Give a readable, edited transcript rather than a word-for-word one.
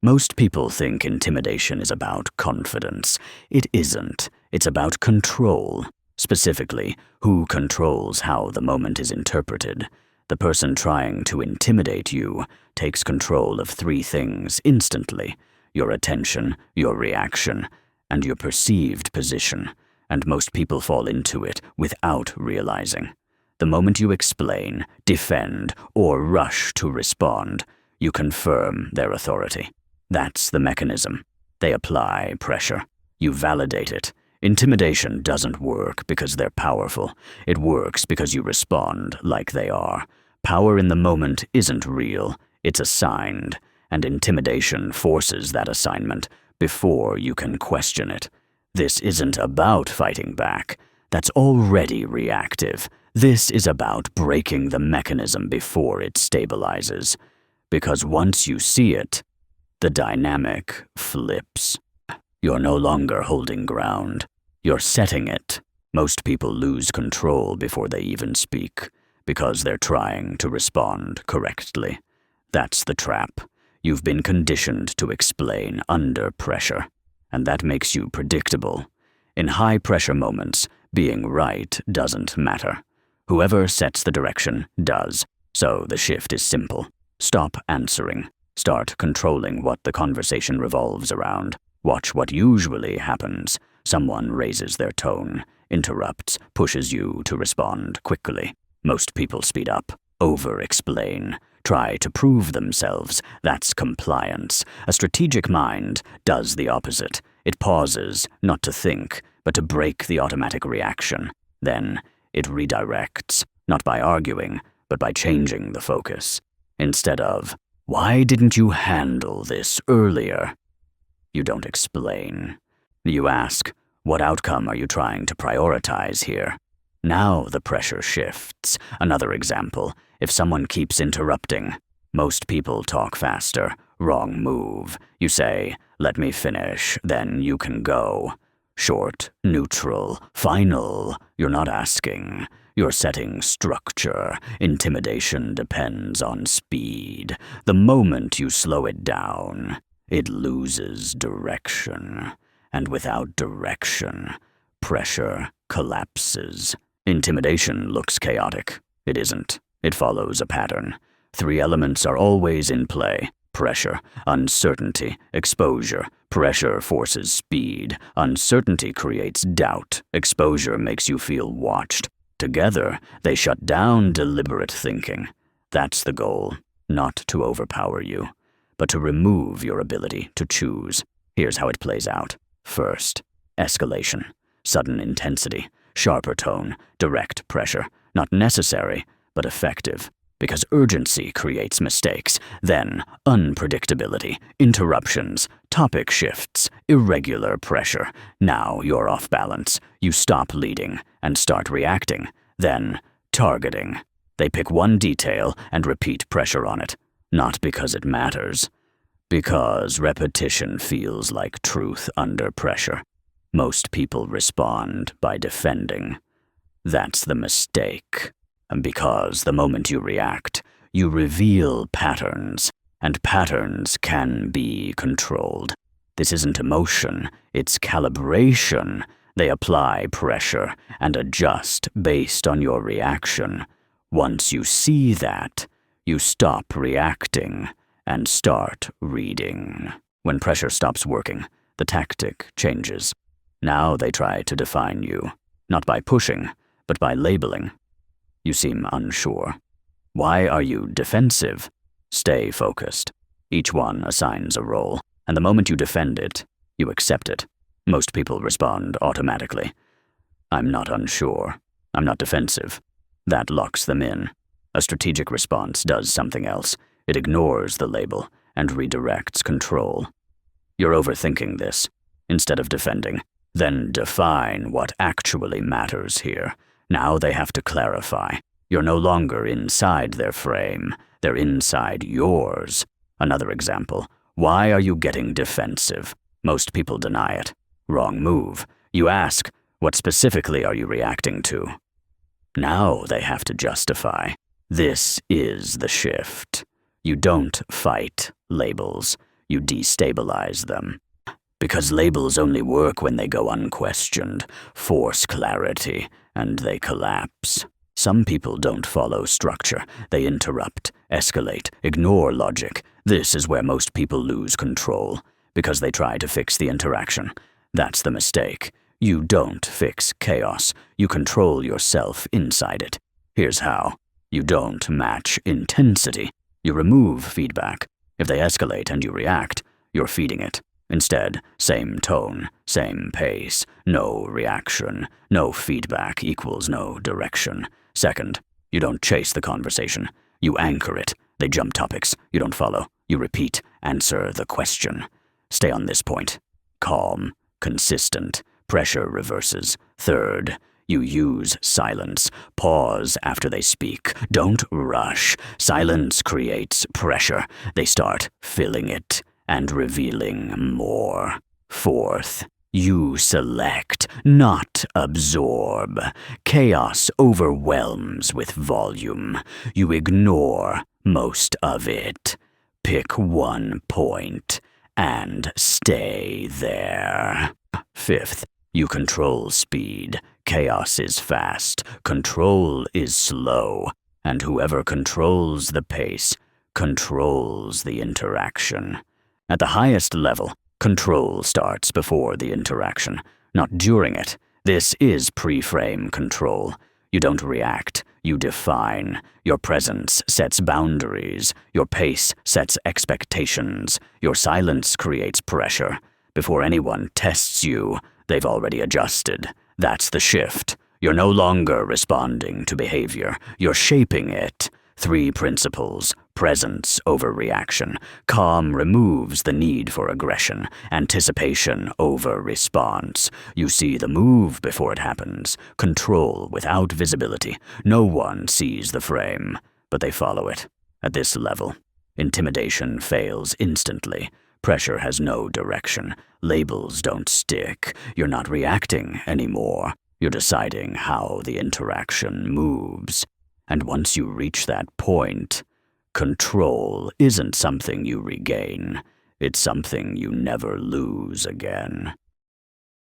Most people think intimidation is about confidence. It isn't. It's about control. Specifically, who controls how the moment is interpreted. The person trying to intimidate you takes control of three things instantly: your attention, your reaction, and your perceived position, and most people fall into it without realizing. The moment you explain, defend, or rush to respond, you confirm their authority. That's the mechanism. They apply pressure. You validate it. Intimidation doesn't work because they're powerful. It works because you respond like they are. Power in the moment isn't real. It's assigned, and intimidation forces that assignment before you can question it. This isn't about fighting back. That's already reactive. This is about breaking the mechanism before it stabilizes. Because once you see it, the dynamic flips. You're no longer holding ground. You're setting it. Most people lose control before they even speak, because they're trying to respond correctly. That's the trap. You've been conditioned to explain under pressure, and that makes you predictable. In high-pressure moments, being right doesn't matter. Whoever sets the direction does. So the shift is simple. Stop answering. Start controlling what the conversation revolves around. Watch what usually happens. Someone raises their tone, interrupts, pushes you to respond quickly. Most people speed up, over-explain, try to prove themselves. That's compliance. A strategic mind does the opposite. It pauses, not to think, but to break the automatic reaction. Then it redirects, not by arguing, but by changing the focus. Instead of, "Why didn't you handle this earlier?" You don't explain. You ask, "What outcome are you trying to prioritize here?" Now the pressure shifts. Another example, if someone keeps interrupting, most people talk faster. Wrong move. You say, "Let me finish, then you can go." Short, neutral, final. You're not asking. You're setting structure. Intimidation depends on speed. The moment you slow it down, it loses direction. And without direction, pressure collapses. Intimidation looks chaotic. It isn't. It follows a pattern. Three elements are always in play: pressure, uncertainty, exposure. Pressure forces speed. Uncertainty creates doubt. Exposure makes you feel watched. Together, they shut down deliberate thinking. That's the goal, not to overpower you, but to remove your ability to choose. Here's how it plays out. First, escalation. Sudden intensity, sharper tone, direct pressure. Not necessary, but effective, because urgency creates mistakes. Then, unpredictability, interruptions, topic shifts, irregular pressure. Now you're off balance. You stop leading and start reacting. Then, targeting. They pick one detail and repeat pressure on it. Not because it matters, because repetition feels like truth under pressure. Most people respond by defending. That's the mistake. And because the moment you react, you reveal patterns, and patterns can be controlled. This isn't emotion, it's calibration. They apply pressure and adjust based on your reaction. Once you see that, you stop reacting and start reading. When pressure stops working, the tactic changes. Now they try to define you, not by pushing, but by labeling. You seem unsure. Why are you defensive? Stay focused. Each one assigns a role, and the moment you defend it, you accept it. Most people respond automatically. I'm not unsure. I'm not defensive. That locks them in. A strategic response does something else. It ignores the label and redirects control. You're overthinking this. Instead of defending, then define what actually matters here. Now they have to clarify. You're no longer inside their frame. They're inside yours. Another example. Why are you getting defensive? Most people deny it. Wrong move. You ask, what specifically are you reacting to? Now they have to justify. This is the shift. You don't fight labels. you destabilize them. Because labels only work when they go unquestioned, force clarity, and they collapse. Some people don't follow structure. They interrupt, escalate, ignore logic. This is where most people lose control, because they try to fix the interaction. That's the mistake. You don't fix chaos. You control yourself inside it. Here's how. You don't match intensity. You remove feedback. If they escalate and you react, you're feeding it. Instead, same tone, same pace, no reaction, no feedback equals no direction. Second, you don't chase the conversation. You anchor it. They jump topics. You don't follow. You repeat. Answer the question. Stay on this point. Calm, consistent. Pressure reverses. Third, you use silence. Pause after they speak. Don't rush. Silence creates pressure. They start filling it and revealing more. Fourth, you select, not absorb. Chaos overwhelms with volume. You ignore most of it. Pick one point and stay there. Fifth, you control speed. Chaos is fast. Control is slow. And whoever controls the pace controls the interaction. At the highest level, control starts before the interaction, not during it. This is pre-frame control. You don't react, you define. Your presence sets boundaries. Your pace sets expectations. Your silence creates pressure. Before anyone tests you, they've already adjusted. That's the shift. You're no longer responding to behavior. You're shaping it. 3 principles. Presence over reaction. Calm removes the need for aggression. Anticipation over response. You see the move before it happens. Control without visibility. No one sees the frame, but they follow it. At this level, intimidation fails instantly. Pressure has no direction. Labels don't stick. You're not reacting anymore. You're deciding how the interaction moves. And once you reach that point, control isn't something you regain. It's something you never lose again.